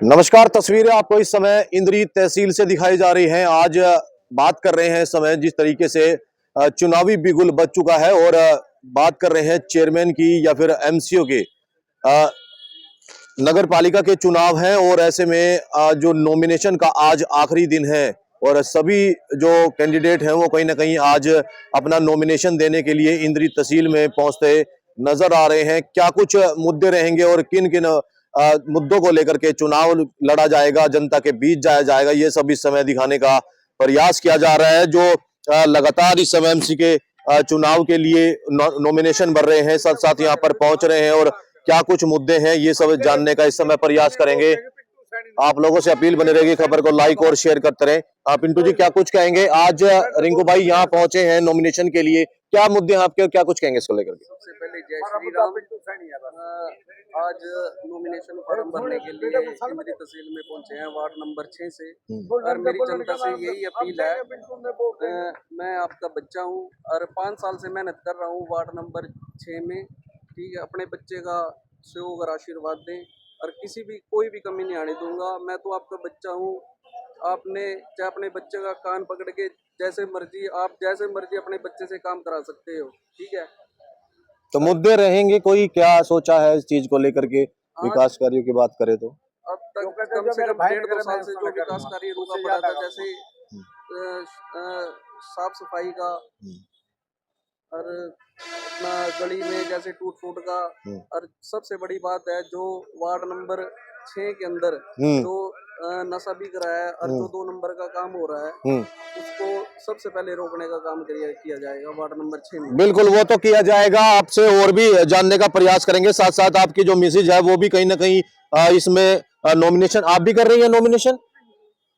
नमस्कार। तस्वीरें आपको इस समय इंद्री तहसील से दिखाई जा रही हैं। आज बात कर रहे हैं इस समय जिस तरीके से चुनावी बिगुल बज चुका है और बात कर रहे हैं चेयरमैन की या फिर एमसीओ के। नगर पालिका के चुनाव हैं और ऐसे में जो नॉमिनेशन का आज आखिरी दिन है और सभी जो कैंडिडेट हैं वो कहीं ना कहीं आज अपना नॉमिनेशन देने के लिए इंद्री तहसील में पहुंचते नजर आ रहे हैं। क्या कुछ मुद्दे रहेंगे और किन किन मुद्दों को लेकर के चुनाव लड़ा जाएगा, जनता के बीच जाया जाएगा, ये सब इस समय दिखाने का प्रयास किया जा रहा है। जो लगातार इस समय एमसी के चुनाव के लिए नॉमिनेशन भर रहे हैं, साथ साथ यहाँ पर पहुंच रहे हैं और क्या कुछ मुद्दे हैं ये सब जानने का इस समय प्रयास करेंगे। आप लोगों से अपील बनी रहेगी, खबर को लाइक और शेयर करते रहें। आप पिंटू जी क्या कुछ कहेंगे? आज रिंकू भाई यहाँ पहुंचे हैं नॉमिनेशन के लिए, क्या मुद्दे हैं आपके, क्या कुछ कहेंगे इसको लेकर के? सबसे पहले जय श्री राम। आज नॉमिनेशन फॉर्म भरने के लिए इंद्री तहसील में पहुंचे हैं वार्ड नंबर 6 से। और मेरी जनता से यही अपील है, मैं आपका बच्चा हूं और 5 साल से मेहनत कर रहा हूं वार्ड नंबर 6 में। ठीक है, अपने बच्चे का सहयोग और आशीर्वाद दें और किसी भी कोई भी कमी नहीं आने दूंगा। मैं तो आपका बच्चा हूँ, आपने चाहे अपने बच्चे का कान पकड़ के जैसे मर्जी अपने बच्चे से काम करा सकते हो। ठीक है, तो मुद्दे रहेंगे, कोई क्या सोचा है इस चीज को लेकर के? विकास कार्यों की बात करें तो अब तक कम से कम 1.5-2 साल से जो विकास कार्य रुका पड़ा था, जैसे साफ सफाई का और अपना गली में जैसे टूट फूट का। और सबसे बड़ी बात है जो वार्ड नंबर 6 के अंदर जो नशा बिक रहा है और जो 2 नंबर का काम हो रहा है उसको सबसे पहले रोकने का काम किया जाएगा वार्ड नंबर 6 में। बिल्कुल, वो तो किया जाएगा। आपसे और भी जानने का प्रयास करेंगे। साथ साथ आपकी जो मैसेज है वो भी कहीं ना कहीं इसमें नॉमिनेशन आप भी कर रही है नॉमिनेशन,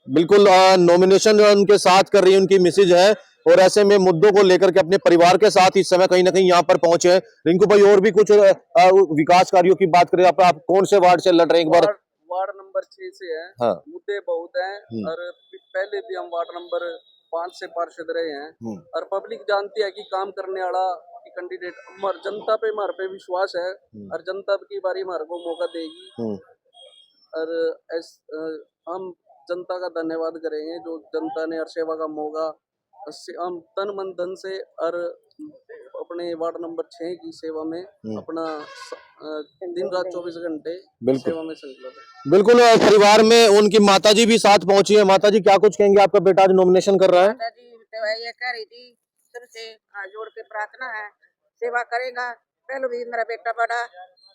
बिल्कुल नॉमिनेशन उनके साथ कर रही है, उनकी मैसेज है। और ऐसे में मुद्दों को लेकर के अपने परिवार के साथ इस समय कहीं ना कहीं यहाँ पर पहुंचे हैं। रिंकू भाई और भी कुछ विकास कार्यों की बात करें, आप कौन से वार्ड से लड़ रहे हैं एक बार? वार्ड नंबर 6 से है। हाँ। मुद्दे बहुत हैं और पहले भी हम वार्ड नंबर 5 से पार्षद रहे हैं और पब्लिक जानती है कि काम करने वाला कैंडिडेट जनता पे हमारे पे विश्वास है और जनता की बारी हमारे को मौका देगी। और हम जनता का धन्यवाद करेंगे जो जनता ने हर सेवा का मौका हम तन मन धन से और अपने वार्ड नंबर 6 की सेवा में अपना दिन रात 24 घंटे सेवा में संकल्प है। बिल्कुल, परिवार में उनकी माताजी भी साथ पहुंची है। माताजी क्या कुछ कहेंगे? आपका बेटा आज नॉमिनेशन कर रहा है। माताजी ये कह रही थी सबसे जोड़ के प्रार्थना है, सेवा करेगा। पहले भी मेरा बेटा बड़ा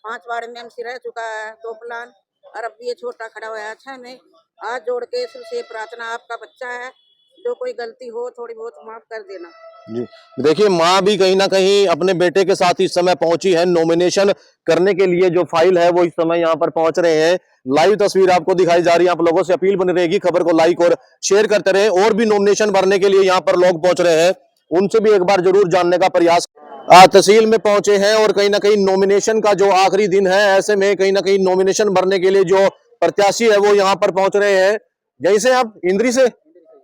5 वार्ड में एमसी रह चुका है, 2 प्लान, और अब ये छोटा खड़ा हुआ है 6 में। आज जोड़ के सबसे प्रार्थना, आपका बच्चा है, जो कोई गलती हो थोड़ी बहुत माफ कर देना। जी देखिए, माँ भी कहीं ना कहीं अपने बेटे के साथ इस समय पहुंची है नॉमिनेशन करने के लिए। जो फाइल है वो इस समय यहाँ पर पहुंच रहे हैं। लाइव तस्वीर आपको दिखाई जा रही है। आप लोगों से अपील बनी रहेगी, खबर को लाइक और शेयर करते रहे। और भी नॉमिनेशन भरने के लिए यहाँ पर लोग पहुंच रहे हैं, उनसे भी एक बार जरूर जानने का प्रयास। तहसील में पहुंचे हैं और कहीं ना कहीं नॉमिनेशन का जो आखिरी दिन है, ऐसे में कहीं ना कहीं नॉमिनेशन भरने के लिए जो प्रत्याशी है वो यहाँ पर पहुंच रहे हैं। यहीं से आप इंद्री से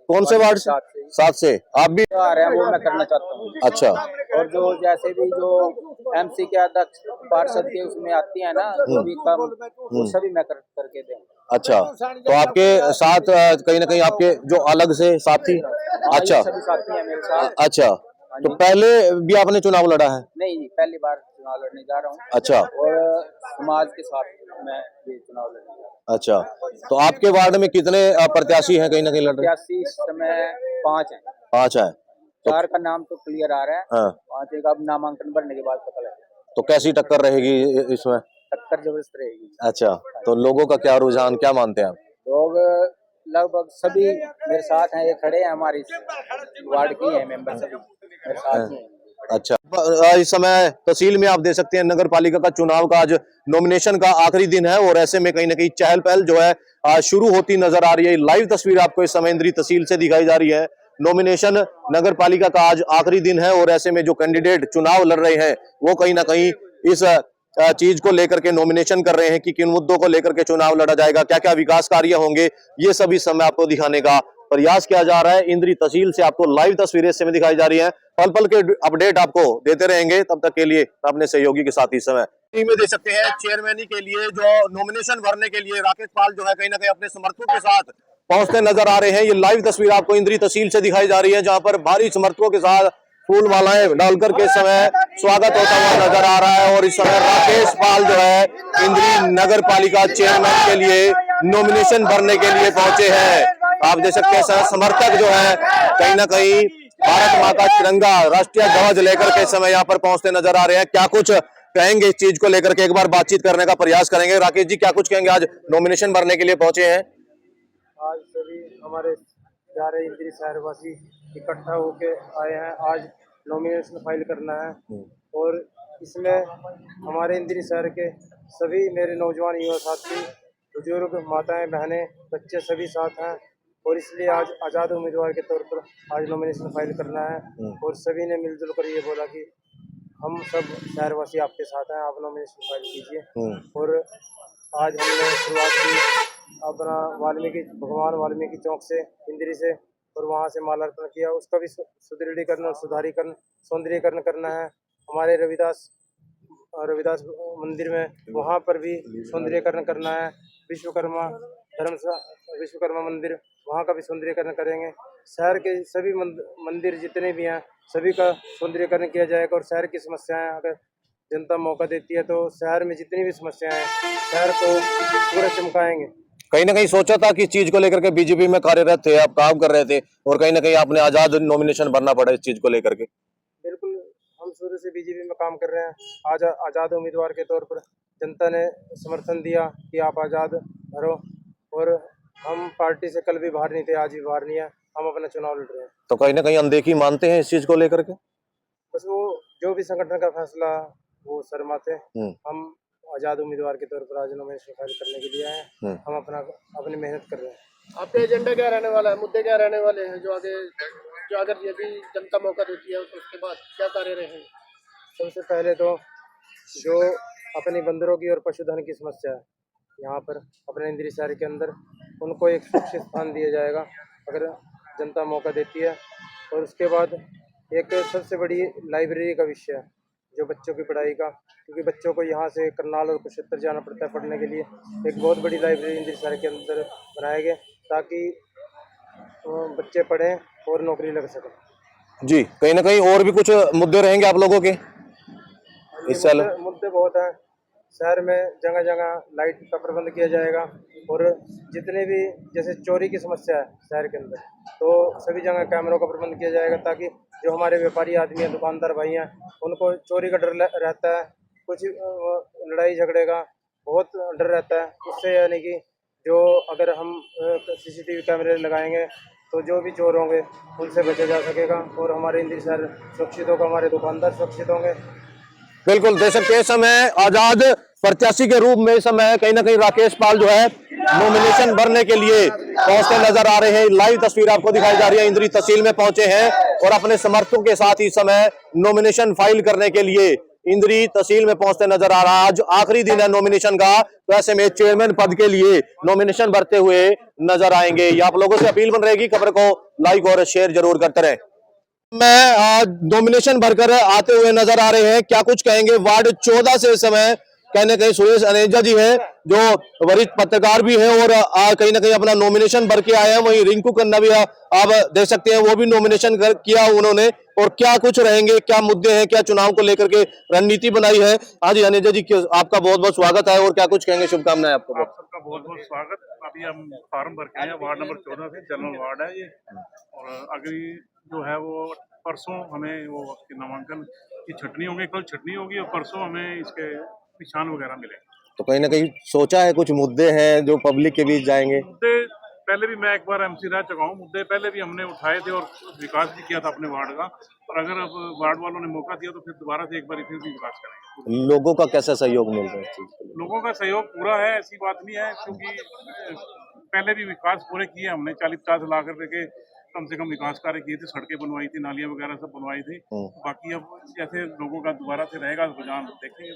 कौन से वार्ड से? 7 से आप भी आ रहे हैं, वो मैं करना चाहता हूँ। अच्छा, और जो जैसे भी जो एमसी के अध्यक्ष पार्षद के उसमें आती है ना, जो भी काम वो सभी मैं करके दूंगा। अच्छा, तो आपके साथ कहीं ना कहीं आपके जो अलग से साथी? अच्छा, सभी साथी हैं मेरे साथ। अच्छा, तो पहले भी आपने चुनाव लड़ा है? नहीं, पहली बार चुनाव लड़ने जा रहा हूँ। अच्छा, और समाज के साथ मैं ये चुनाव लड़ने जा रहा हूँ। अच्छा, तो आपके वार्ड में कितने प्रत्याशी हैं कहीं ना कहीं लड़ रहे? प्रत्याशी इस समय 5 हैं। 5 है। 4 का नाम तो क्लियर आ रहा है। हाँ। 5 का अब नामांकन भरने के बाद पता लगेगा। तो कैसी टक्कर रहेगी इसमें? टक्कर जबरदस्त रहेगी। अच्छा, तो लोगों का क्या रुझान, क्या मानते हैं आप? लोग लगभग सभी मेरे साथ हैं, ये खड़े हैं, हमारी वार्ड की है मेंबर सभी मेरे साथ ही हैं। अच्छा, इस समय तहसील में आप देख सकते हैं नगर पालिका का चुनाव का आज नॉमिनेशन का आखिरी दिन है और ऐसे में कहीं ना कहीं चहल पहल जो है शुरू होती नजर आ रही है। लाइव तस्वीर आपको इस समय इंद्री तहसील से दिखाई जा रही है। नॉमिनेशन नगर पालिका का आज आखिरी दिन है और ऐसे में जो कैंडिडेट चुनाव लड़ रहे हैं वो कहीं ना कहीं इस चीज को लेकर के नॉमिनेशन कर रहे हैं कि किन मुद्दों को लेकर के चुनाव लड़ा जाएगा, क्या क्या विकास कार्य होंगे, ये सभी समय आपको दिखाने का प्रयास किया जा रहा है। इंद्री तहसील से आपको लाइव तस्वीरें इस समय दिखाई जा रही हैं। पल पल के अपडेट आपको देते रहेंगे। तब तक के लिए अपने सहयोगी के साथ इस समय टीम में दे सकते हैं चेयरमैनी के लिए जो नॉमिनेशन भरने के लिए राकेश पाल जो है कहीं ना कहीं अपने समर्थकों के साथ पहुंचते नजर आ रहे हैं। ये लाइव तस्वीर आपको इंद्री तहसील से दिखाई जा रही है, जहां पर भारी समर्थकों के साथ फूल मालाएं डालकर के समय स्वागत होता हुआ नजर आ रहा है। और इस समय राकेश पाल जो है इंद्री नगर पालिका चेयरमैन के लिए नॉमिनेशन भरने के लिए पहुंचे हैं। आप देख सकते हैं समर्थक जो है कहीं ना कहीं भारत माँ का तिरंगा राष्ट्रीय ध्वज लेकर के समय यहाँ पर पहुंचते नजर आ रहे हैं। क्या कुछ कहेंगे इस चीज को लेकर के, एक बार बातचीत करने का प्रयास करेंगे। राकेश जी, क्या कुछ कहेंगे, आज नॉमिनेशन भरने के लिए पहुंचे हैं? आज सभी हमारे प्यारे इंद्री शहरवासी इकट्ठा होके आए हैं। आज नॉमिनेशन फाइल करना है और इसमें हमारे इंद्री शहर के सभी मेरे नौजवान युवा साथी, बुजुर्ग, माताएं, बहनें, बच्चे सभी साथ हैं और इसलिए आज आज़ाद उम्मीदवार के तौर पर आज नॉमिनेशन फाइल करना है। और सभी ने मिलजुल कर ये बोला कि हम सब शहरवासी आपके साथ हैं, आप नॉमिनेशन फाइल कीजिए। और आज हमने शुरुआत की अपना भगवान वाल्मीकि चौक से, इंद्री से, और वहाँ से मालार्पण किया। उसका भी सुदृढ़ीकरण और सुधारीकरण, सौंदर्यीकरण करना है। हमारे रविदास मंदिर में वहाँ पर भी सौंदर्यीकरण करना है। विश्वकर्मा मंदिर, वहाँ का भी सौंदर्यीकरण करेंगे। शहर के सभी मंदिर जितने भी हैं सभी का सौंदर्यीकरण किया जाएगा। और शहर की समस्याएं अगर जनता मौका देती है तो शहर में जितनी भी समस्याएं हैं शहर को पूरा चमकाएंगे। कहीं ना कहीं सोचा था कि इस चीज को लेकर के बीजेपी में कार्यरत थे, आप काम कर रहे थे और कहीं ना कहीं आपने आजाद नॉमिनेशन भरना पड़ा इस चीज को लेकर के? बिल्कुल, हम शुरू से बीजेपी में काम कर रहे हैं। आज आज़ाद उम्मीदवार के तौर पर जनता ने समर्थन दिया कि आप आज़ाद भरो और हम पार्टी से कल भी बाहर नहीं थे, आज भी बाहर नहीं है, हम अपना चुनाव लड़ रहे हैं। तो कहीं ना कहीं अनदेखी मानते हैं इस चीज को लेकर के? बस वो जो भी संगठन का फैसला वो शर्माते। हम आज़ाद उम्मीदवार के तौर पर आज नॉमिनेशन फाइल करने के लिए आए हैं। हम अपनी मेहनत कर रहे हैं। आपके एजेंडा क्या रहने वाला है, मुद्दे क्या रहने वाले हैं जो अगर यदि जनता मौका देती है तो उसके बाद क्या कार्य रहेंगे? सबसे पहले तो जो अपनी बंदरों की और पशुधन की समस्या है यहाँ पर अपने इंद्री शहर के अंदर, उनको एक सुरक्षित स्थान दिया जाएगा अगर जनता मौका देती है। और उसके बाद एक सबसे बड़ी लाइब्रेरी का विषय है जो बच्चों की पढ़ाई का, क्योंकि बच्चों को यहाँ से करनाल और कुरुक्षेत्र जाना पड़ता है पढ़ने के लिए। एक बहुत बड़ी लाइब्रेरी इंद्री शहर के अंदर बनाए गए ताकि बच्चे पढ़ें और नौकरी लग सके। जी, कहीं ना कहीं और भी कुछ मुद्दे रहेंगे आप लोगों के इस साल? मुद्दे बहुत हैं। शहर में जगह जगह लाइट का प्रबंध किया जाएगा और जितने भी जैसे चोरी की समस्या है शहर के अंदर तो सभी जगह कैमरों का प्रबंध किया जाएगा ताकि जो हमारे व्यापारी आदमी हैं, दुकानदार भाई हैं, उनको चोरी का डर रहता है, कुछ लड़ाई झगड़े का बहुत डर रहता है। उससे यानी कि जो अगर हम सीसीटीवी कैमरे लगाएंगे तो जो भी चोर होंगे उनसे बचा जा सकेगा और हमारे इंद्री शहर सुरक्षित होगा, हमारे दुकानदार सुरक्षित होंगे। बिल्कुल, दे सकते हैं समय आजाद प्रत्याशी के रूप में इस समय कहीं ना कहीं राकेश पाल जो है नॉमिनेशन भरने के लिए पहुंचते नजर आ रहे हैं। लाइव तस्वीर आपको दिखाई जा रही है, इंद्री तहसील में पहुंचे हैं और अपने समर्थकों के साथ इस समय नॉमिनेशन फाइल करने के लिए इंद्री तहसील में पहुंचते नजर आ रहा है। आज आखिरी दिन है नॉमिनेशन का, तो ऐसे में चेयरमैन पद के लिए नॉमिनेशन भरते हुए नजर आएंगे। ये आप लोगों से अपील बन रहेगी, खबर को लाइक और शेयर जरूर करते रहें। मैं आज नॉमिनेशन भरकर आते हुए नजर आ रहे हैं, क्या कुछ कहेंगे? वार्ड 14 से इस समय कहने कहीं सुरेश अनेजा जी हैं जो वरिष्ठ पत्रकार भी हैं और कहीं ना कहीं अपना नॉमिनेशन भर के आए हैं। वहीं रिंकू खन्ना भी आप देख सकते हैं, वो भी नॉमिनेशन किया उन्होंने। और क्या कुछ रहेंगे, क्या मुद्दे हैं, क्या चुनाव को लेकर के रणनीति बनाई है? हाँ जी अनेजा जी, आपका बहुत बहुत स्वागत है और क्या कुछ कहेंगे, शुभकामनाएं आपको। आप सबका बहुत बहुत स्वागत। अभी हम फॉर्म भर के आए हैं, वार्ड नंबर 14 से, जनरल वार्ड है ये। और अगली जो है वो परसों हमें वो नामांकन की छटनी होगी, कल छटनी होगी और परसों हमें इसके निशान वगैरह मिले। तो कहीं ना कहीं सोचा है कुछ मुद्दे हैं जो पब्लिक के बीच जाएंगे? मुद्दे पहले भी मैं एक बार एमसी रह चुका हूँ, मुद्दे पहले भी हमने उठाए थे और विकास भी किया था अपने वार्ड का। और अगर अब वार्ड वालों ने मौका दिया तो फिर दोबारा से एक बार फिर भी विकास करेंगे। लोगों का कैसा सहयोग मिल रहा है इस चीज के लिए? लोगों का सहयोग पूरा है, ऐसी बात नहीं है, क्योंकि पहले भी विकास पूरे किए हमने। 40-50 लाख रुपए के कम से कम विकास कार्य किए थे, सड़कें बनवाई थी, नालियां वगैरह सब बनवाई थी। बाकी अब जैसे लोगों का दोबारा से रहेगा रुझान देखेंगे।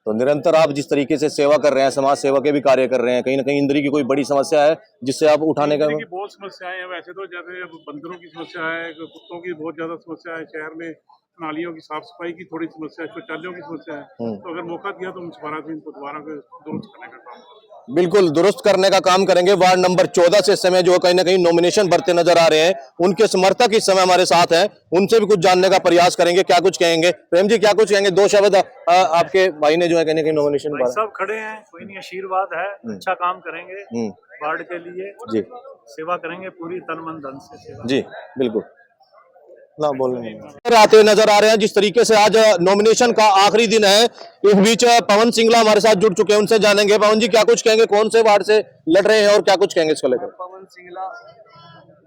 तो निरंतर आप जिस तरीके से सेवा कर रहे हैं, समाज सेवा के भी कार्य कर रहे हैं, कहीं ना कहीं इंद्री की कोई बड़ी समस्या है जिससे आप उठाने का? इंद्री की बहुत समस्याएं हैं वैसे तो, जैसे अब बंदरों की समस्या है, कुत्तों की बहुत ज्यादा समस्या है शहर में, नालियों की साफ सफाई की थोड़ी समस्या है, शौचालयों की समस्या है, तो अगर मौका दिया तो मुनसिपल से इनको दोबारा दुरुस्त करने का काम करें। बिल्कुल दुरुस्त करने का काम करेंगे। वार्ड नंबर 14 से इस समय जो कहीं ना कहीं नॉमिनेशन भरते नजर आ रहे हैं, उनके समर्थक इस समय हमारे साथ हैं, उनसे भी कुछ जानने का प्रयास करेंगे। क्या कुछ कहेंगे प्रेम जी, क्या कुछ कहेंगे? दो शब्द आपके भाई ने जो है कहीं ना कहीं नॉमिनेशन भरा। सब खड़े हैं, कोई नहीं, आशीर्वाद है, अच्छा काम करेंगे वार्ड के लिए जी, सेवा करेंगे पूरी तन मन धन से सेवा। जी बिल्कुल ना बोलने आते हुए नजर आ रहे हैं। जिस तरीके से आज नॉमिनेशन का आखिरी दिन है, इस बीच पवन सिंगला हमारे साथ जुड़ चुके हैं, उनसे जानेंगे। पवन जी, क्या कुछ कहेंगे? कौन से वार्ड से लड़ रहे हैं और क्या कुछ कहेंगे इसको लेकर? पवन सिंगला,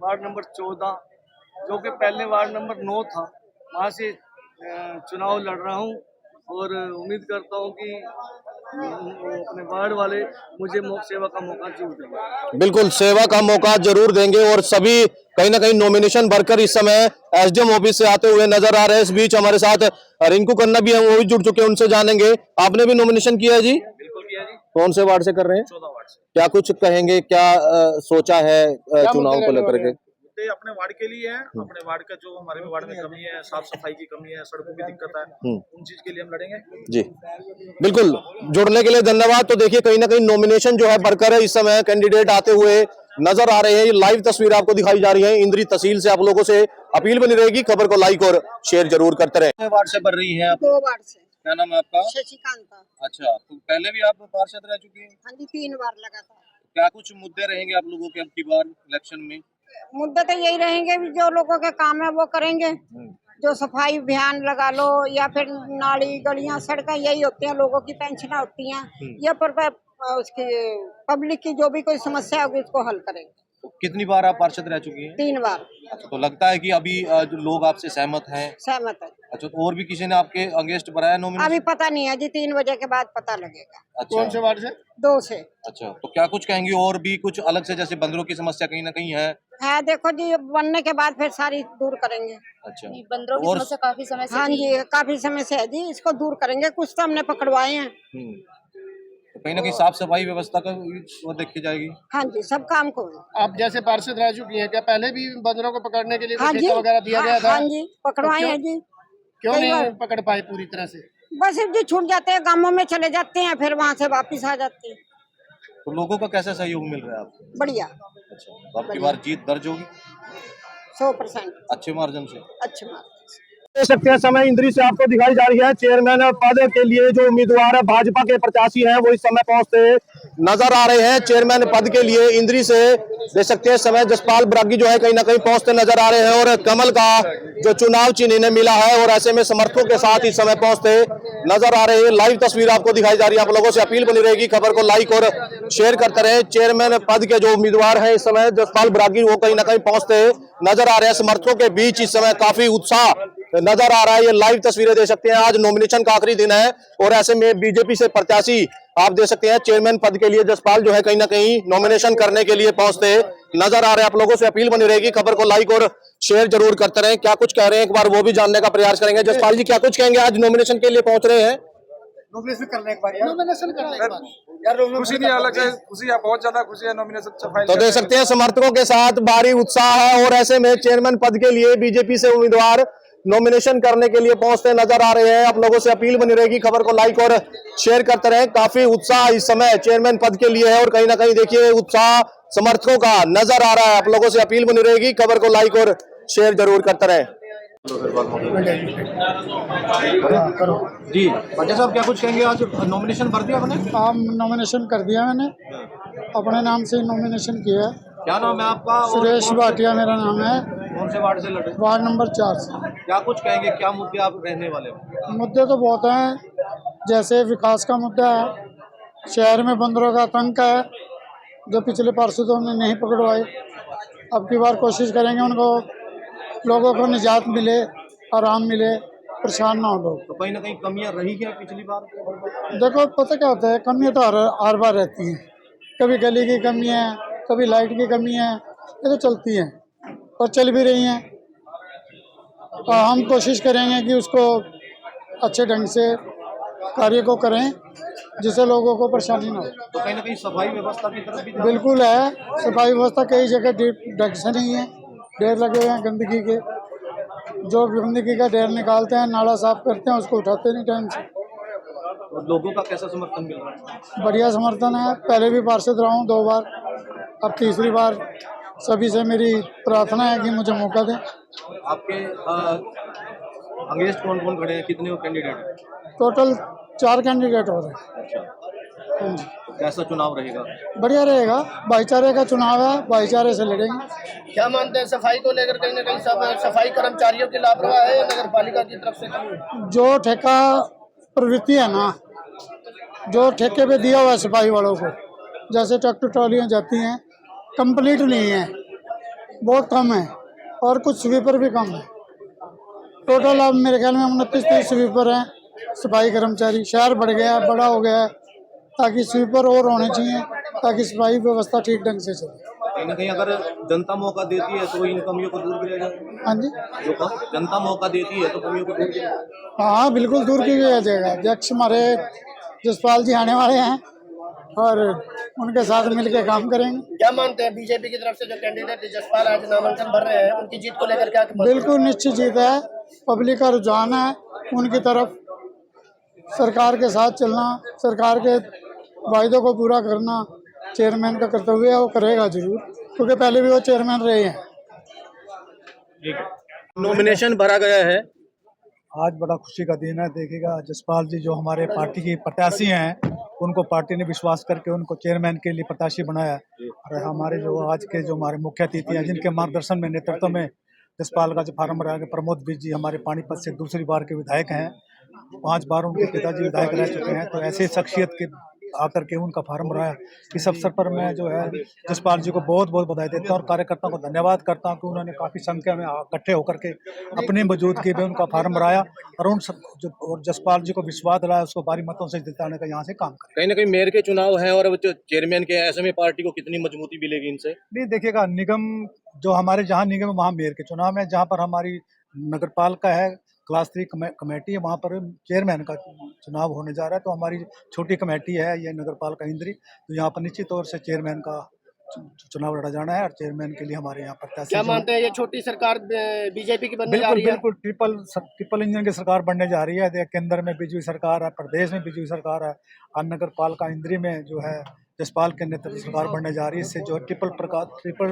वार्ड नंबर 14, जो कि पहले वार्ड नंबर 9 था, वहाँ से चुनाव लड़ रहा हूँ और उम्मीद करता हूँ कि अपने वार्ड वाले मुझे सेवा का मौका जरूर देंगे। बिल्कुल सेवा का मौका जरूर देंगे। और सभी कहीं ना कहीं नॉमिनेशन भरकर इस समय एसडीएम ऑफिस से आते हुए नजर आ रहे हैं। इस बीच हमारे साथ रिंकू खन्ना भी हैं, वो भी जुड़ चुके हैं, उनसे जानेंगे। आपने भी नॉमिनेशन किया है जी? बिल्कुल किया जी। कौन से वार्ड से कर रहे हैं? 14 वार्ड से। क्या कुछ कहेंगे? क्या सोचा है चुनाव को लेकर के? मुद्दे अपने वार्ड के लिए है, अपने वार्ड का जो हमारे वार्ड में कमी है, साफ सफाई की कमी है, सड़कों की दिक्कत है, उन चीज के लिए हम लड़ेंगे जी। बिल्कुल, जुड़ने के लिए धन्यवाद। तो देखिए कहीं ना कहीं नॉमिनेशन जो है भरकर इस समय कैंडिडेट आते हुए नजर आ रहे हैं। ये लाइव तस्वीर आपको दिखाई जा रही है इंद्री तहसील से। आप लोगों से अपील बनी रहेगी, खबर को लाइक और शेयर जरूर करते रहे। वार्ड से भर रही है? 2 वार्ड से। क्या नाम है आपका? शशिकांता। अच्छा, तो पहले भी आप पार्षद रह चुकी हैं? हाँ जी, 3 बार लगा था। क्या कुछ मुद्दे रहेंगे आप लोगों के अब की बार इलेक्शन में? मुद्दे तो यही रहेंगे, जो लोगों के काम है वो करेंगे। जो सफाई अभियान लगा लो या फिर नाली गलियां सड़कें, यही होती हैं, लोगों की पेंशन होती हैं, या पर उसकी पब्लिक की जो भी कोई समस्या होगी उसको हल करेंगे। तो कितनी बार आप पार्षद रह चुकी हैं? 3 बार। अच्छा, तो लगता है कि अभी जो लोग आपसे सहमत हैं? सहमत है। अच्छा, तो और भी किसी ने आपके अगेंस्ट भराया नॉमिनेशन? अभी पता नहीं है जी, 3 बजे के बाद पता लगेगा। अच्छा, कौन से वार्ड से? 2 से। अच्छा, तो क्या कुछ कहेंगे? और भी कुछ अलग से, जैसे बंदरों की समस्या कहीं ना कहीं है? देखो जी, बनने के बाद फिर सारी दूर करेंगे। अच्छा, बंदरों की समस्या काफी समय से हाँ जी, काफी समय से है जी, इसको दूर करेंगे। कुछ तो हमने पकड़वाए हैं। तो कहीं ना कहीं साफ सफाई व्यवस्था का वो देखी जाएगी। हाँ जी, सब काम को। आप जैसे पार्षद रह चुकी हैं, क्या पहले भी बंदरों को पकड़ने के लिए हाँ कोई जी, ठेका वगैरह दिया गया था? हाँ जी, पकड़वाए हैं जी। क्यों कई नहीं बार। पकड़ पाए पूरी तरह से? बस जी छूट जाते हैं, गांवों में चले जाते हैं, फिर वहाँ से वापस आ जाते हैं। तो लोगों का कैसा सहयोग मिल रहा है आपको? बढ़िया। अच्छा, तो आपकी बार जीत दर्ज होगी 100% अच्छे मार्जिन से? अच्छे मार्क्स। देख सकते हैं समय इंद्री से आपको दिखाई जा रही है। चेयरमैन पद के लिए जो उम्मीदवार है भाजपा के प्रत्याशी हैं, वो इस समय पहुंचते नजर आ रहे हैं। चेयरमैन पद के लिए इंद्री से देख सकते हैं समय जसपाल बरागी जो है कहीं ना कहीं पहुंचते नजर आ रहे हैं। और कमल का जो चुनाव चिन्ह इन्हें मिला है, और ऐसे में समर्थकों के साथ इस समय पहुंचते नजर आ रहे हैं। लाइव तस्वीर आपको दिखाई जा रही है। आप लोगों से अपील बनी रहेगी, खबर को लाइक और शेयर करते रहे। चेयरमैन पद के जो उम्मीदवार है इस समय जसपाल बरागी, वो कहीं ना कहीं पहुंचते नजर आ रहे हैं। समर्थकों के बीच इस समय काफी उत्साह नजर आ रहा है। ये लाइव तस्वीरें देख सकते हैं। आज नॉमिनेशन का आखिरी दिन है और ऐसे में बीजेपी से प्रत्याशी आप देख सकते हैं चेयरमैन पद के लिए जसपाल जो है कहीं ना कहीं नॉमिनेशन करने के लिए पहुंचते नजर आ रहे हैं। आप लोगों से अपील बनी रहेगी, खबर को लाइक और शेयर जरूर करते रहें। क्या कुछ कह रहे हैं एक बार वो भी जानने का प्रयास करेंगे। जसपाल जी, क्या कुछ कहेंगे? आज नॉमिनेशन के लिए पहुंच रहे हैं। नॉमिनेशन करने के बाद यार खुशी नहीं अलग है, खुशी है, बहुत ज्यादा खुशी है। नॉमिनेशन सफाई तो देख सकते हैं समर्थकों के साथ भारी उत्साह है। और ऐसे में चेयरमैन पद के लिए बीजेपी से उम्मीदवार नॉमिनेशन करने के लिए पहुंचते नजर आ रहे हैं। आप लोगों से अपील बनी रहेगी, खबर को लाइक और शेयर करते रहें। काफी उत्साह इस समय चेयरमैन पद के लिए है और कहीं ना कहीं देखिए उत्साह समर्थकों का नजर आ रहा है। आप लोगों से अपील बनी रहेगी, खबर को लाइक और शेयर जरूर करते रहें। जी भट्टा साहब, क्या कुछ कहेंगे? आज नॉमिनेशन भर दिया आपने? हाँ, नॉमिनेशन कर दिया मैंने, अपने नाम से नॉमिनेशन किया है। क्या नाम है आपका? सुरेश भाटिया मेरा नाम है। कौन से वार्ड से लड़े? वार्ड नंबर 4 से। क्या कुछ कहेंगे? क्या मुद्दे आप रहने वाले हो? मुद्दे तो बहुत हैं, जैसे विकास का मुद्दा है, शहर में बंदरों का आतंक है जो पिछले पार्षदों ने नहीं पकड़वाए। अब की बार कोशिश करेंगे उनको, लोगों को निजात मिले, आराम मिले, परेशान ना हो लोग। तो कहीं ना कहीं कमियां रही क्या पिछली बार? देखो पता क्या होता है, कमियाँ तो हर बार रहती हैं। कभी गली की कमी है, कभी लाइट की कमी है, ये तो चलती हैं और चल भी रही हैं। और हम कोशिश करेंगे कि उसको अच्छे ढंग से कार्य को करें जिससे लोगों को परेशानी ना हो। तो कहीं ना कहीं सफाई व्यवस्था की तरफ भी बिल्कुल है, सफाई व्यवस्था कई जगह ढंग से नहीं है, ढेर लगे हुए हैं गंदगी के। जो गंदगी का ढेर निकालते हैं, नाला साफ करते हैं, उसको उठाते नहीं टाइम से। और लोगों का कैसा समर्थन मिल रहा है? बढ़िया समर्थन है। पहले भी पार्षद रहा हूँ 2 बार, अब तीसरी बार। सभी से मेरी प्रार्थना है कि मुझे मौका दें। आपके अगेंस्ट कौन कौन खड़े हैं, कितने कैंडिडेट हैं? टोटल 4 कैंडिडेट हो रहे हैं। हाँ जी। कैसा चुनाव रहेगा? बढ़िया रहेगा। भाईचारे का चुनाव है, भाईचारे से लड़ेंगे। क्या मानते हैं सफाई को लेकर कहीं ना कहीं सब सफाई कर्मचारियों की लापरवाही है या नगर पालिका की तरफ से कमी है? जो ठेका प्रवृत्ति है ना, जो ठेके पे दिया हुआ है सफाई वालों को, जैसे ट्रैक्टर ट्रॉलियाँ जाती हैं, कंप्लीट नहीं है, बहुत कम है, और कुछ स्वीपर भी कम है। टोटल अब मेरे ख्याल में 29-30 स्वीपर हैं सफाई कर्मचारी। शहर बढ़ गया है, बड़ा हो गया है, ताकि स्वीपर और होने चाहिए ताकि सफाई व्यवस्था ठीक ढंग से चले। कहीं ना कहीं अगर जनता मौका देती है तो इन कमियों को दूर किया जाएगा। हाँ जी, जो जनता मौका देती है तो कमियों को दूर किया जाएगा। हाँ बिल्कुल दूर किया जाएगा। अध्यक्ष हमारे जसपाल जी आने वाले हैं और उनके साथ मिलकर काम करेंगे। क्या मानते हैं बीजेपी की तरफ से जो कैंडिडेट जसपाल आज नामांकन भर रहे हैं, उनकी जीत को लेकर क्या? बिल्कुल निश्चित जीत है। पब्लिक का रुझान है उनकी तरफ। सरकार के साथ चलना, सरकार के वायदों को पूरा करना चेयरमैन का कर्तव्य है। वो करेगा जरूर, क्योंकि पहले भी वो चेयरमैन रहे हैं। नॉमिनेशन भरा गया है। आज बड़ा खुशी का दिन है। देखिएगा, जसपाल जी जो हमारे पार्टी की प्रत्याशी हैं, उनको पार्टी ने विश्वास करके उनको चेयरमैन के लिए प्रत्याशी बनाया। और हमारे जो आज के जो हमारे मुख्य अतिथि हैं, जिनके मार्गदर्शन में, नेतृत्व में जसपाल का जो फार्म भरा है, प्रमोद बीज जी हमारे पानीपत से दूसरी बार के विधायक हैं। 5 बार उनके पिताजी विधायक रह चुके हैं। तो ऐसे शख्सियत के आकर के उनका फार्म भराया। इस अवसर पर मैं जो है जसपाल जी को बहुत बहुत बधाई देता हूँ और कार्यकर्ताओं को धन्यवाद करता हूँ कि उन्होंने काफ़ी संख्या में इकट्ठे होकर के अपनी मौजूदगी में उनका फार्म भराया और उन सब और जसपाल जी को विश्वास दिलाया, उसको भारी मतों से जिताने का यहाँ से काम करें। कहीं ना कहीं मेयर के चुनाव है और चेयरमैन के, ऐसे में पार्टी को कितनी मजबूती मिलेगी इनसे? नहीं, देखिएगा, निगम जो हमारे जहाँ निगम है वहाँ मेयर के चुनाव है। जहाँ पर हमारी नगर पालिका है, क्लास 3 कमेटी है, वहाँ पर चेयरमैन का चुनाव होने जा रहा है। तो हमारी छोटी कमेटी है ये नगर पालिका इंद्री, तो यहाँ पर निश्चित तौर से चेयरमैन का चुनाव लड़ा जाना है और चेयरमैन के लिए हमारे यहाँ पर क्या मानते हैं ये छोटी सरकार बीजेपी की बनने जा रही है? बिल्कुल ट्रिपल इंजन की सरकार बनने जा रही है। केंद्र में बीजेपी सरकार है, प्रदेश में बीजेपी सरकार है और नगर पालिका इंद्री में जो है जसपाल के नेतृत्व सरकार बनने जा रही है। इससे जो ट्रिपल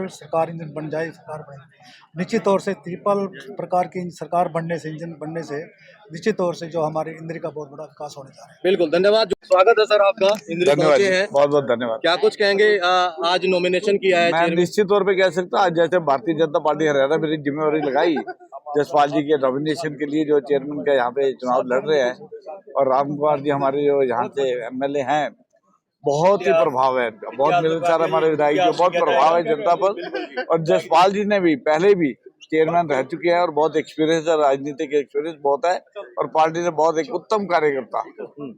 सरकार इंजन बन जाए, सरकार बने। निश्चित तौर से ट्रिपल प्रकार की सरकार बनने से, इंजन बनने से निश्चित तौर से जो हमारे इंद्री का बहुत बड़ा विकास होने जा रहा है। बिल्कुल, धन्यवाद। स्वागत है सर आपका। इंद्री पहुंचे हैं, बहुत बहुत धन्यवाद। क्या कुछ कहेंगे? आज नॉमिनेशन किया है। मैं निश्चित तौर पे कह सकता हूँ, आज जैसे भारतीय जनता पार्टी हरियाणा मेरी जिम्मेवारी लगाई जसपाल जी के नॉमिनेशन के लिए, जो चेयरमैन का यहाँ पे चुनाव लड़ रहे हैं, और राम कुमार जी हमारे जो यहाँ से MLA हैं, बहुत ही प्रभाव है, बहुत मिलनसार हमारे विधायक जो बहुत प्रभाव है जनता पर। और जसपाल जी ने भी पहले भी चेयरमैन रह चुके हैं और बहुत एक्सपीरियंस है, राजनीतिक एक्सपीरियंस बहुत है, और पार्टी ने बहुत एक उत्तम कार्यकर्ता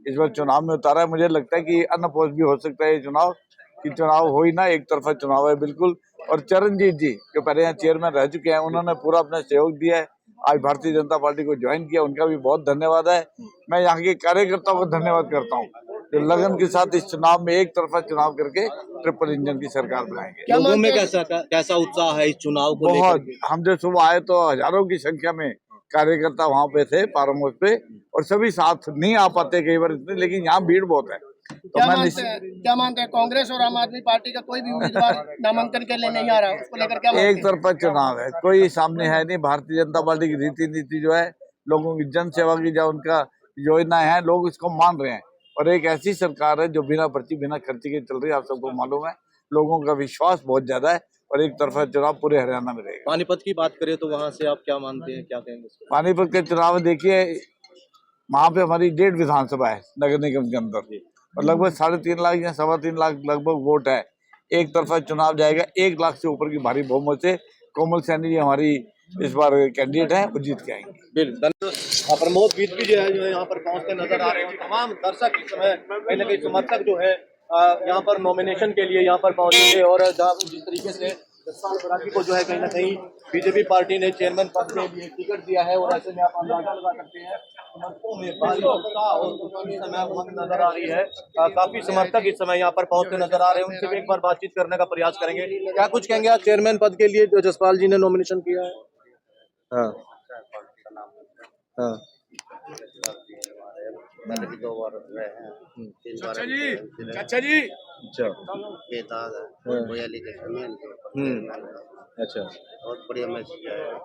इस बार चुनाव में उतारा है। मुझे लगता है कि अनअपोज भी हो सकता है ये चुनाव, कि चुनाव हो ही ना, एक तरफा चुनाव है बिल्कुल। और चरणजीत जी जो पहले यहाँ चेयरमैन रह चुके हैं, उन्होंने पूरा अपना सहयोग दिया है, आज भारतीय जनता पार्टी को ज्वाइन किया, उनका भी बहुत धन्यवाद है। मैं यहाँ के कार्यकर्ताओं को धन्यवाद करता हूँ जो लगन के साथ इस चुनाव में एक तरफा चुनाव करके ट्रिपल इंजन की सरकार बनाएंगे। लोगों में कैसा उत्साह है इस चुनाव को बहुत। हम जब सुबह आए तो हजारों की संख्या में कार्यकर्ता वहाँ पे थे फार्म हाउस पे, और सभी साथ नहीं आ पाते कई बार इतने, लेकिन यहाँ भीड़ बहुत है। तो क्या मानते हैं कांग्रेस और आम आदमी पार्टी का कोई भी उम्मीदवार नामांकन के लिए नहीं आ रहा, उसको लेकर क्या? एक तरफा चुनाव है, कोई सामने है नहीं। भारतीय जनता पार्टी की रीति नीति जो है, लोगों की जन सेवा की जो उनका योजना है, लोग इसको मान रहे हैं। और एक ऐसी सरकार है जो बिना पर्ची बिना खर्ची के चल रही है, आप सबको मालूम है। लोगों का विश्वास बहुत ज्यादा है और एक तरफा चुनाव पूरे हरियाणा में रहेगा। पानीपत की बात करें तो वहाँ से आप क्या मानते हैं, क्या कहेंगे? पानीपत के चुनाव देखिए, वहाँ पे हमारी 1.5 विधानसभा है नगर निगम के अंदर, और लगभग 3.5 लाख या 3.25 लाख लगभग वोट है। एक तरफा चुनाव जाएगा, 1 लाख से ऊपर की भारी बहुमत से कोमल सैनी जी हमारी इस बार कैंडिडेट है, वो जीत के आएंगे। बिल्कुल। प्रमोद बीज भी जो है यहाँ पर पहुँचते नजर आ रहे हैं। तमाम दर्शक इस समय कहीं ना कहीं समर्थक जो है यहाँ पर नॉमिनेशन के लिए यहाँ पर पहुँचे थे, और जिस तरीके से जसपाल बराकी को जो है कहीं ना कहीं बीजेपी पार्टी ने चेयरमैन पद के लिए टिकट दिया है, और ऐसे में आप अंदाजा लगा सकते हैं समर्थकों में भारी उत्साह और इस समय नजर आ रही है। काफी समर्थक इस समय यहाँ पर पहुंचते नजर आ रहे हैं। उनसे भी एक बार बातचीत करने का प्रयास करेंगे। क्या कुछ कहेंगे आज चेयरमैन पद के लिए जो जसपाल जी ने नॉमिनेशन किया है? हाँ, हाँ। पहले भी 2 बार रहे हैं, 3 बार चाचा जी। अच्छा। बेताज है, बोयाली के समय अच्छा, बहुत बढ़िया मैच किया है।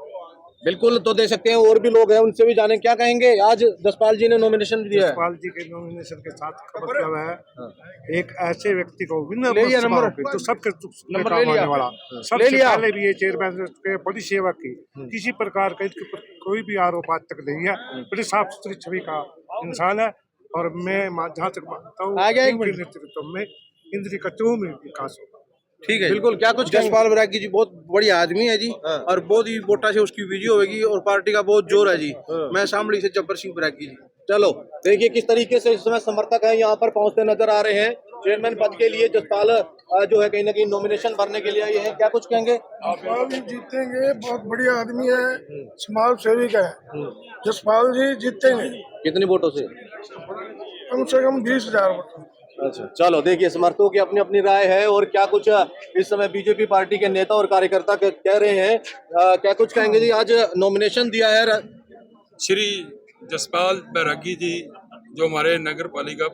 बिल्कुल, तो दे सकते हैं और भी लोग हैं, उनसे भी जाने क्या कहेंगे। आज जसपाल जी ने नॉमिनेशन दिया है। जसपाल जी के नॉमिनेशन के साथ का मतलब है एक ऐसे व्यक्ति को विनर ले लिया नंबर, तो सबके नंबर काम ले लिया, आने वाला। ले सबसे लिया। पहले भी ये चेयरमैन के बड़ी सेवा की, किसी प्रकार का इसके ऊपर कोई भी आरोप आज तक नहीं है। बड़ी साफ सुथरी छवि का इंसान है और मैं जहाँ तक मानता हूँ इनके नेतृत्व में इंद्री का चहुमुखी विकास होगा। ठीक है, बिल्कुल। क्या कुछ जसपाल बरागी जी बहुत बढ़िया आदमी है जी, और बहुत ही वोटा से उसकी विजय होगी और पार्टी का बहुत जोर है जी। मैं शामली से जब्बर सिंह बरागी जी। चलो देखिए किस तरीके से इस समय समर्थक हैं यहाँ पर पहुंचते नजर आ रहे हैं। चेयरमैन पद के लिए जसपाल जो है कहीं ना कहीं नॉमिनेशन भरने के लिए आए हैं। क्या कुछ कहेंगे? जसपाल जी जीतेंगे, बहुत बढ़िया आदमी है, समाज सेविक है। जसपाल जी जीतेंगे। कितने वोटों से? कम से कम 20,000 वोट। अच्छा, चलो देखिए समर्थकों की अपनी अपनी राय है और क्या कुछ इस समय बीजेपी पार्टी के नेता और कार्यकर्ता कह रहे हैं। क्या कुछ कहेंगे जी? आज नॉमिनेशन दिया है श्री जसपाल बैरागी जी, जो हमारे नगर पालिका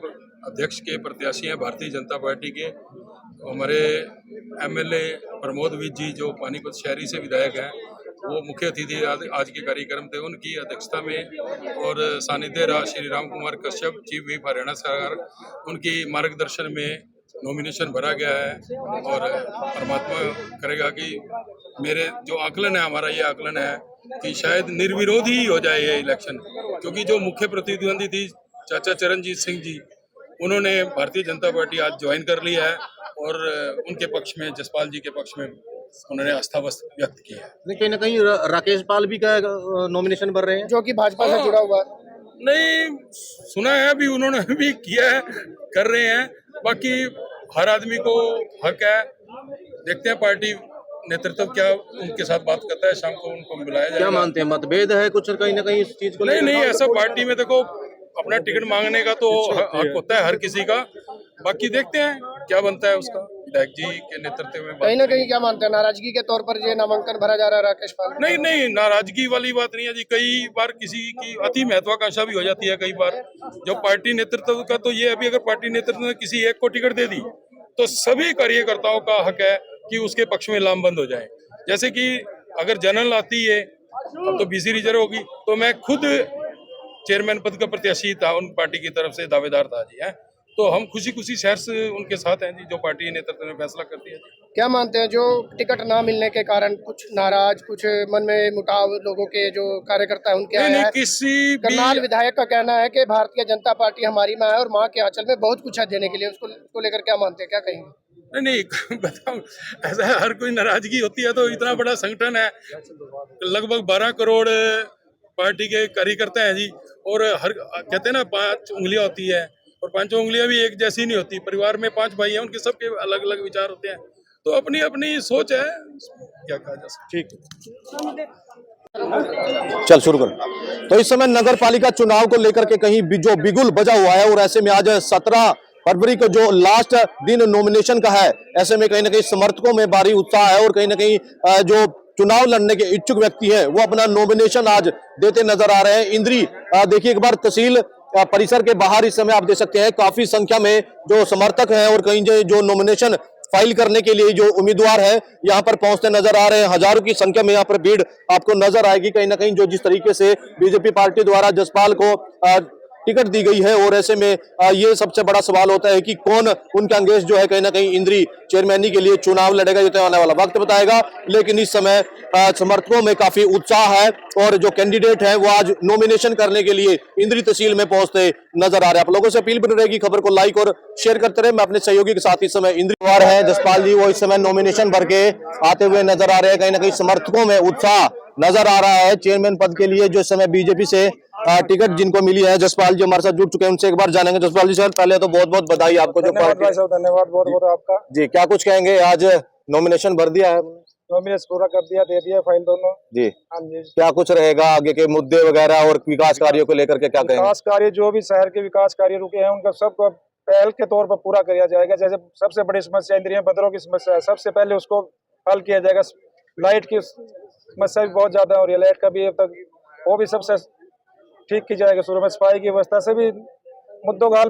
अध्यक्ष के प्रत्याशी हैं भारतीय जनता पार्टी के। हमारे एमएलए प्रमोद विज जी, जो पानीपत शहरी से विधायक हैं, वो मुख्य अतिथि आज के कार्यक्रम थे। उनकी अध्यक्षता में और सानिध्य रहा श्री राम कुमार कश्यप, चीफ व्हिप हरियाणा सरकार, उनकी मार्गदर्शन में नॉमिनेशन भरा गया है। और परमात्मा करेगा कि मेरे जो आकलन है, हमारा ये आकलन है कि शायद निर्विरोध ही हो जाए ये इलेक्शन, क्योंकि जो मुख्य प्रतिद्वंदी थी चाचा चरणजीत सिंह जी, उन्होंने भारतीय जनता पार्टी आज ज्वाइन कर लिया है और उनके पक्ष में, जसपाल जी के पक्ष में उन्होंने आस्था व्यक्त की है। कहीं ना कहीं राकेश पाल भी का नॉमिनेशन भर रहे हैं, जो कि भाजपा से जुड़ा हुआ है। नहीं सुना है, अभी उन्होंने भी किया है, कर रहे हैं। बाकी हर आदमी को हक है, देखते हैं पार्टी नेतृत्व क्या उनके साथ बात करता है। शाम को उनको बुलाया जाएगा। क्या मानते हैं, मतभेद है कुछ कहीं ना कहीं इस चीज को? नहीं, ऐसा पार्टी में देखो अपना टिकट मांगने का तो हक होता है हर किसी का। बाकी देखते हैं क्या बनता है उसका, विधायक जी के नेतृत्व में। कहीं ना कहीं क्या मानते हैं, नाराजगी के तौर पर ये नामांकन भरा जा रहा है राकेश पाल? नहीं, नाराजगी वाली बात नहीं है जी। कई बार किसी की अति महत्वाकांक्षा भी हो जाती है। कई बार जो पार्टी नेतृत्व का तो ये, अभी अगर पार्टी नेतृत्व ने किसी एक को टिकट दे दी तो सभी कार्यकर्ताओं का हक है कि उसके पक्ष में लामबंद हो जाए। जैसे कि अगर जनरल आती है तो बीसी रिजर्व होगी, तो मैं खुद चेयरमैन पद का प्रत्याशी था, उन पार्टी की तरफ से दावेदार था जी। है तो हम खुशी शहर से उनके साथ हैं जी, जो पार्टी नेतृत्व ने फैसला करती है। क्या मानते हैं, जो टिकट ना मिलने के कारण कुछ नाराज, कुछ मन में मुटाव लोगों के जो कार्यकर्ता है उनके नहीं, किसी करनाल विधायक का कहना है कि भारतीय जनता पार्टी हमारी माँ है और माँ के आंचल में बहुत कुछ है देने के लिए, उसको लेकर क्या मानते हैं, क्या कहेंगे? नहीं बताओ, ऐसा हर कोई नाराजगी होती है। तो इतना बड़ा संगठन है, लगभग 12 करोड़ पार्टी के कार्यकर्ता हैं जी, और हर कहते हैं ना 5 उंगलियां होती है, और 5 उंगलियां भी एक जैसी नहीं होती। परिवार में 5 भाई हैं, उनके सबके अलग अलग विचार होते हैं, तो अपनी अपनी सोच है, क्या कहा जा सकता। ठीक चल शुरू कर। तो इस समय नगर पालिका चुनाव को लेकर के कहीं जो बिगुल बजा हुआ है, और ऐसे में आज 17 फरवरी को जो लास्ट दिन नॉमिनेशन का है, ऐसे में कहीं ना कहीं समर्थकों में भारी उत्साह है और कहीं ना कहीं जो चुनाव लड़ने के इच्छुक व्यक्ति हैं वो अपना नॉमिनेशन आज देते नजर आ रहे हैं। इंद्री देखिए एक बार तहसील परिसर के बाहर इस समय आप देख सकते हैं काफी संख्या में जो समर्थक हैं और कहीं जो नॉमिनेशन फाइल करने के लिए जो उम्मीदवार है यहाँ पर पहुंचते नजर आ रहे हैं। हजारों की संख्या में यहाँ पर भीड़ आपको नजर आएगी। कहीं ना कहीं जो जिस तरीके से बीजेपी पार्टी द्वारा जसपाल को टिकट दी गई है, और ऐसे में ये सबसे बड़ा सवाल होता है कि कौन उनका अंगेज जो है कहीं ना कहीं इंद्री चेयरमैनी के लिए चुनाव लड़ेगा, ये तो आने वाला वक्त बताएगा। लेकिन इस समय समर्थकों में काफी उत्साह है और जो कैंडिडेट है वो आज नॉमिनेशन करने के लिए इंद्री तहसील में पहुंचते नजर आ रहे हैं। आप लोगों से अपील बनी रहेगी, खबर को लाइक और शेयर करते रहे। मैं अपने सहयोगी के साथ इस समय इंद्री है जसपाल जी, वो इस समय नॉमिनेशन भर के आते हुए नजर आ रहे हैं। कहीं ना कहीं समर्थकों में उत्साह नजर आ रहा है चेयरमैन पद के लिए, जो इस समय बीजेपी से टिकट जिनको मिली है। जसपाल जी हमारे साथ जुड़ चुके हैं, उनसे एक बार जानेंगे। जसपाल जी सर, पहले तो बहुत बहुत बधाई आपको जो पार्टी। धन्यवाद बहुत बहुत आपका जी। क्या कुछ कहेंगे, आज नॉमिनेशन भर दिया है? नॉमिनेशन पूरा कर दिया, दे दिया फाइल दोनों जी। हाँ जी। क्या कुछ रहेगा आगे के मुद्दे वगैरह और विकास कार्यों को लेकर के क्या कहेंगे? विकास कार्य जो भी शहर के विकास कार्य रुके हैं उनका सबको पहल के तौर पर पूरा किया जाएगा। जैसे सबसे बड़ी समस्या इंद्रिय बदरों की समस्या है, सबसे पहले उसको हल किया जाएगा। लाइट की समस्या भी बहुत ज्यादा हो रही है, लाइट का भी अब तक वो भी सबसे ठीक की जाएगी। शुरू में सफाई की व्यवस्था से भी मुद्दों का हल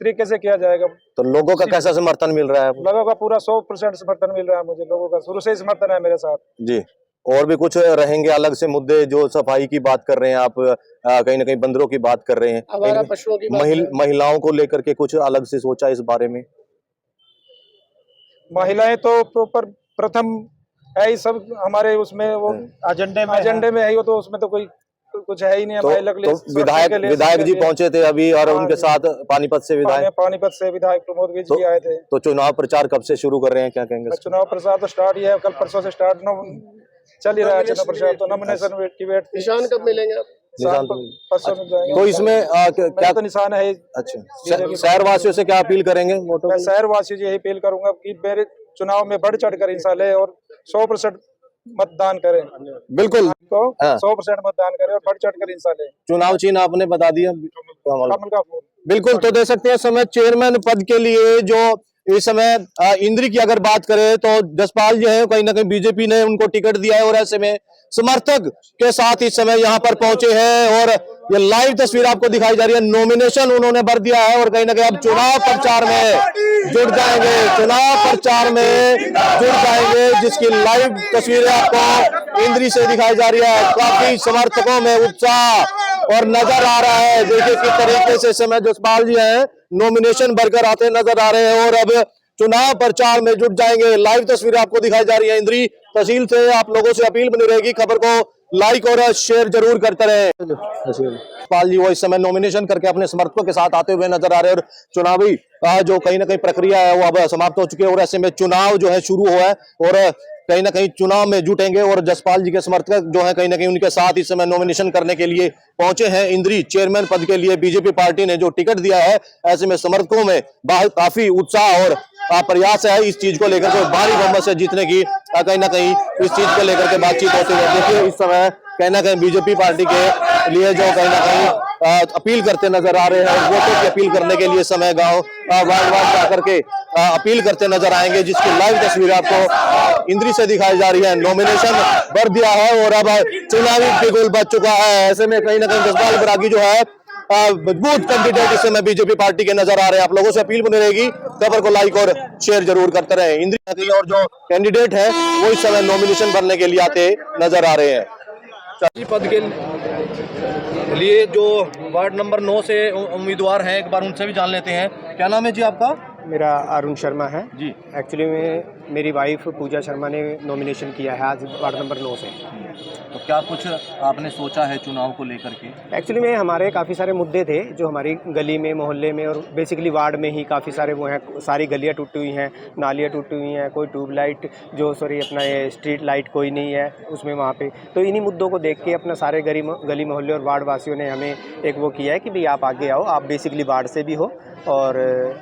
तरीके से किया जाएगा। तो लोगों का कैसा समर्थन मिल रहा है? लोगों का पूरा 100% समर्थन मिल रहा है मुझे। लोगों का शुरू से ही समर्थन है मेरे साथ जी। और भी कुछ रहेंगे अलग से मुद्दे? जो सफाई की बात कर रहे हैं आप, कहीं ना कहीं बंदरों की बात कर रहे हैं, आवारा पशुओं की बात महिलाओं को लेकर के कुछ अलग से सोचा इस बारे में? महिलाएं तो प्रॉपर प्रथम है ही सब हमारे उसमें, वो एजेंडे में है ही, वो तो उसमें तो कोई कुछ है ही नहीं। तो विधायक जी पहुंचे थे अभी, और उनके साथ पानीपत से विधायक प्रमोद विज जी आए थे। तो चुनाव प्रचार कब से शुरू कर रहे हैं, क्या कहेंगे? चुनाव प्रचार तो स्टार्ट ही है, कल परसों से स्टार्ट चल ही रहा है चुनाव प्रचार। तो नॉमिनेशन की वेट, निशान कब मिलेंगे? परसों मिल जाएंगे। तो इसमें क्या तो निशान है? अच्छा, शहरवासियों से क्या अपील करेंगे? मैं शहरवासियों से यही अपील करूंगा कि मेरे चुनाव में बढ़ चढ़ कर हिस्सा ले और 100% मतदान करें। बिल्कुल, 100% मतदान करें और बढ़ चढ़ कर हिस्सा ले। चुनाव चिन्ह आपने बता दिया। बिल्कुल, तो दे सकते हैं समय चेयरमैन पद के लिए जो इस समय इंद्री की अगर बात करें तो जसपाल जी हैं, कहीं ना कहीं बीजेपी ने उनको टिकट दिया है और ऐसे में समर्थक के साथ इस समय यहाँ पर पहुंचे हैं और ये लाइव तस्वीर आपको दिखाई जा रही है। नॉमिनेशन उन्होंने भर दिया है और कहीं ना कहीं अब चुनाव प्रचार में जुड़ जाएंगे, जिसकी लाइव तस्वीरें आपको इंद्री से दिखाई जा रही है। काफी समर्थकों में उत्साह और नजर आ रहा है। देखिए किस तरीके से इस समय जसपाल जी हैं नॉमिनेशन भरकर आते नजर आ रहे हैं और अब चुनाव प्रचार में जुट जाएंगे। लाइव तस्वीरें आपको दिखाई जा रही है इंद्री तहसील से। आप लोगों से अपील बनी रहेगी, खबर को लाइक और शेयर जरूर करते रहे। जसपाल जी वो इस समय नॉमिनेशन करके अपने समर्थकों के साथ आते हुए नजर आ रहे हैं और चुनावी जो कहीं ना कहीं प्रक्रिया है वो अब समाप्त हो चुकी है और ऐसे में चुनाव जो है शुरू हुआ है और कहीं ना कहीं चुनाव में जुटेंगे और जसपाल जी के समर्थक जो है कहीं ना कहीं उनके साथ इस समय नॉमिनेशन करने के लिए पहुंचे हैं। इंद्री चेयरमैन पद के लिए बीजेपी पार्टी ने जो टिकट दिया है, ऐसे में समर्थकों में काफी उत्साह और प्रयास है इस चीज को लेकर के भारी बहुमत से जीतने की। कहीं ना कहीं इस चीज को लेकर के बातचीत होती है। देखिए इस समय कहीं ना कहीं बीजेपी पार्टी के लिए जो कहीं ना कहीं अपील करते नजर आ रहे हैं और वोटों की अपील करने के लिए समय गांव वार्ड जाकर के अपील करते नजर आएंगे, जिसकी लाइव तस्वीर आपको इंद्री से दिखाई जा रही है। नॉमिनेशन भर दिया है और अब चुनावी बिगुल बज चुका है। ऐसे में कहीं ना कहीं जसपाल बरागी जो है मजबूत कैंडिडेट इस समय बीजेपी पार्टी के नजर आ रहे हैं। आप लोगों से अपील बनी रहेगी, खबर को लाइक और शेयर जरूर करते रहे। इंद्री और जो कैंडिडेट है वो इस समय नॉमिनेशन भरने के लिए आते नजर आ रहे हैं। पद के लिए जो वार्ड नंबर 9 से उम्मीदवार हैं, एक बार उनसे भी जान लेते हैं। क्या नाम है जी आपका? मेरा अरुण शर्मा है जी। एक्चुअली में मेरी वाइफ पूजा शर्मा ने नॉमिनेशन किया है आज वार्ड नंबर 9 से। तो क्या कुछ आपने सोचा है चुनाव को लेकर के? एक्चुअली में हमारे काफ़ी सारे मुद्दे थे जो हमारी गली में, मोहल्ले में और बेसिकली वार्ड में ही काफ़ी सारे वो हैं। सारी गलियाँ टूटी हुई हैं, नालियाँ टूटी हुई हैं, कोई ट्यूबलाइट अपना ये स्ट्रीट लाइट कोई नहीं है उसमें वहाँ पे। तो इन्हीं मुद्दों को देख के अपना सारे गली मोहल्ले और वार्ड वासियों ने हमें एक वो किया है कि भाई आप आगे आओ, आप बेसिकली वार्ड से भी हो और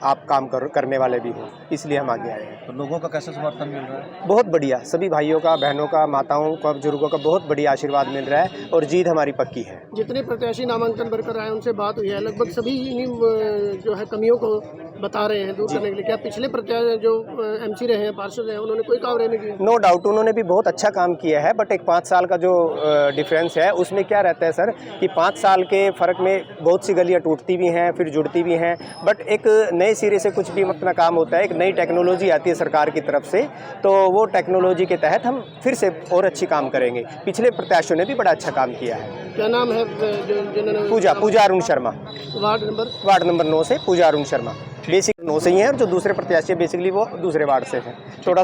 आप काम करने वाले भी हो, इसलिए हम आगे आए हैं। तो लोगों का कैसा समर्थन मिल रहा है? बहुत बढ़िया, सभी भाइयों का, बहनों का, माताओं का, बुजुर्गों का बहुत बढ़िया आशीर्वाद मिल रहा है और जीत हमारी पक्की है। जितने प्रत्याशी नामांकन भरकर आए उनसे बात हुई है, लगभग सभी इन्हीं जो है कमियों को बता रहे हैं दूर करने के लिए। क्या पिछले प्रत्याशी जो एमसी रहे हैं, पार्षद हैं, उन्होंने कोई काम नहीं किया? नो डाउट उन्होंने भी बहुत अच्छा काम किया है, बट एक 5 साल का जो डिफरेंस है उसमें क्या रहता है सर कि 5 साल के फ़र्क में बहुत सी गलियाँ टूटती भी हैं फिर जुड़ती भी हैं, बट एक नए सिरे से कुछ भी अपना काम होता है। एक नई टेक्नोलॉजी आती है सरकार की तरफ से, तो वो टेक्नोलॉजी के तहत हम फिर से और अच्छी काम करेंगे। पिछले प्रत्याशियों ने भी बड़ा अच्छा काम किया है। क्या नाम है जिन्होंने? पूजा अरुण शर्मा, वार्ड नंबर 9 से पूजा अरुण शर्मा। बेसिक 9 से ही हैं और जो दूसरे प्रत्याशी बेसिकली वो दूसरे वार्ड से हैं। थोड़ा